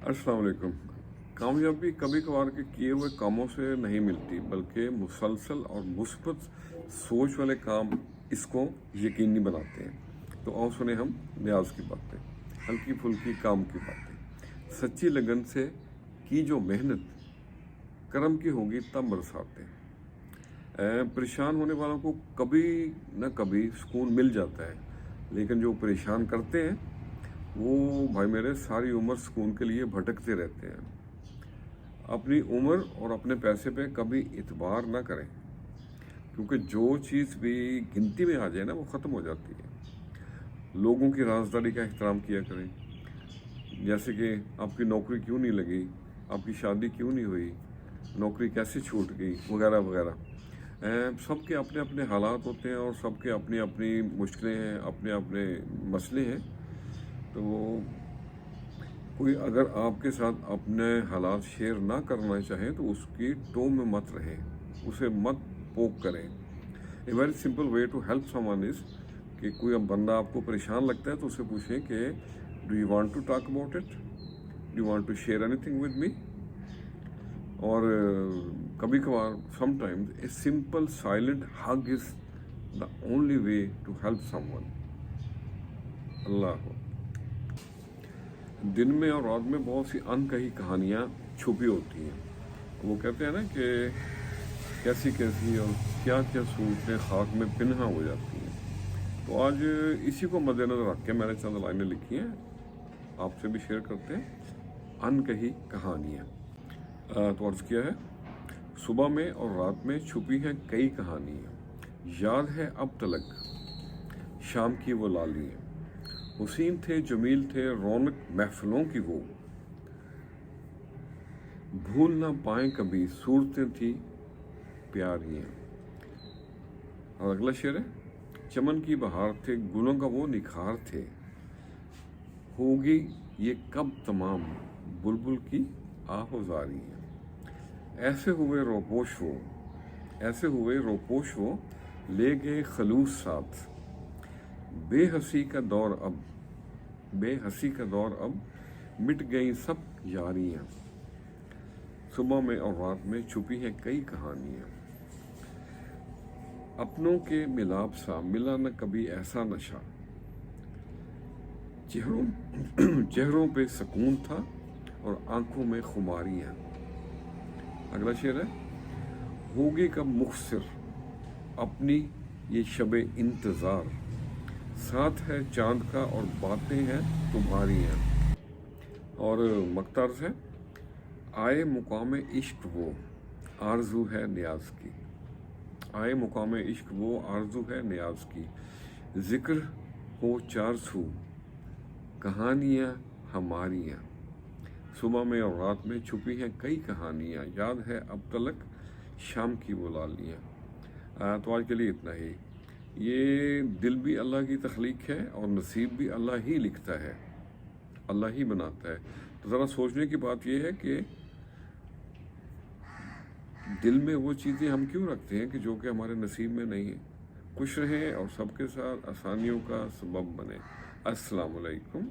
अस्सलाम वालेकुम। कामयाबी कभी कभार के किए हुए कामों से नहीं मिलती, बल्कि मुसलसल और मुस्बत सोच वाले काम इसको यकीनी बनाते हैं। तो आओ सुने हम न्याज की बातें, हल्की फुल्की काम की बातें। सच्ची लगन से की जो मेहनत कर्म की होगी तब बरसाते हैं। परेशान होने वालों को कभी न कभी सुकून मिल जाता है, लेकिन जो परेशान करते हैं वो भाई मेरे सारी उम्र सुकून के लिए भटकते रहते हैं। अपनी उम्र और अपने पैसे पे कभी इतबार ना करें, क्योंकि जो चीज़ भी गिनती में आ जाए ना वो ख़त्म हो जाती है। लोगों की राजदारी का एहतराम किया करें, जैसे कि आपकी नौकरी क्यों नहीं लगी, आपकी शादी क्यों नहीं हुई, नौकरी कैसे छूट गई, वगैरह वगैरह। सबके अपने अपने हालात होते हैं और सबके अपनी अपनी मुश्किलें हैं, अपने अपने मसले हैं। तो कोई अगर आपके साथ अपने हालात शेयर ना करना चाहे तो उसकी टो में मत रहें, उसे मत पोक करें। A very simple way to help someone is कि कोई अब बंदा आपको परेशान लगता है तो उससे पूछें कि do you want to talk about it, do you want to share anything with me. और कभी कभार sometimes a simple silent hug is the only way to help someone. अल्लाह। दिन में और रात में बहुत सी अनकही कहानियाँ छुपी होती हैं। वो कहते हैं ना कि कैसी कैसी और क्या क्या सूरतें खाक में पिन्हा हो जाती हैं। तो आज इसी को मद्देनजर रख के मैंने चंद लाइनें लिखी हैं, आपसे भी शेयर करते हैं। अनकही कहानियाँ। तो अर्ज़ किया है, सुबह में और रात में छुपी हैं कई कहानियाँ, याद है अब तलक शाम की वो लालियाँ। हुसीन थे जमील थे रौनक महफिलों की वो, भूल ना पाए कभी सूरतें थी प्यारियाँ। और अगला शेर है, चमन की बहार थे गुलों का वो निखार थे, होगी ये कब तमाम बुलबुल की आहोजारियाँ। ऐसे हुए रोपोश वो, ऐसे हुए रोपोश वो, ले गए खलूस साथ, बेहसी का दौर अब, बेहसी का दौर अब, मिट गई सब यारियाँ। सुबह में और रात में छुपी हैं कई कहानियाँ, अपनों के मिलाप सा मिला न कभी ऐसा नशा, चेहरों चेहरों पे सुकून था और आंखों में खुमारियाँ। अगला शेर है, होगी कब मुखसिर अपनी ये शबे इंतज़ार, साथ है चांद का और बातें हैं तुम्हारियाँ। और मकतर्ज है, आए मुकाम इश्क वो आरजू है न्याज की, आए मुकाम इश्क वो आरजू है न्याज की, जिक्र हो चार सू कहानियाँ हमारियाँ। सुबह में और रात में छुपी हैं कई कहानियाँ, याद है अब तलक शाम की वो लालियाँ। तो आज के लिए इतना ही। ये दिल भी अल्लाह की तख्लीक है और नसीब भी अल्लाह ही लिखता है, अल्लाह ही बनाता है। तो ज़रा सोचने की बात यह है कि दिल में वो चीज़ें हम क्यों रखते हैं कि जो कि हमारे नसीब में नहीं है। खुश रहें और सबके साथ आसानियों का सबब बने। अस्सलाम वालेकुम।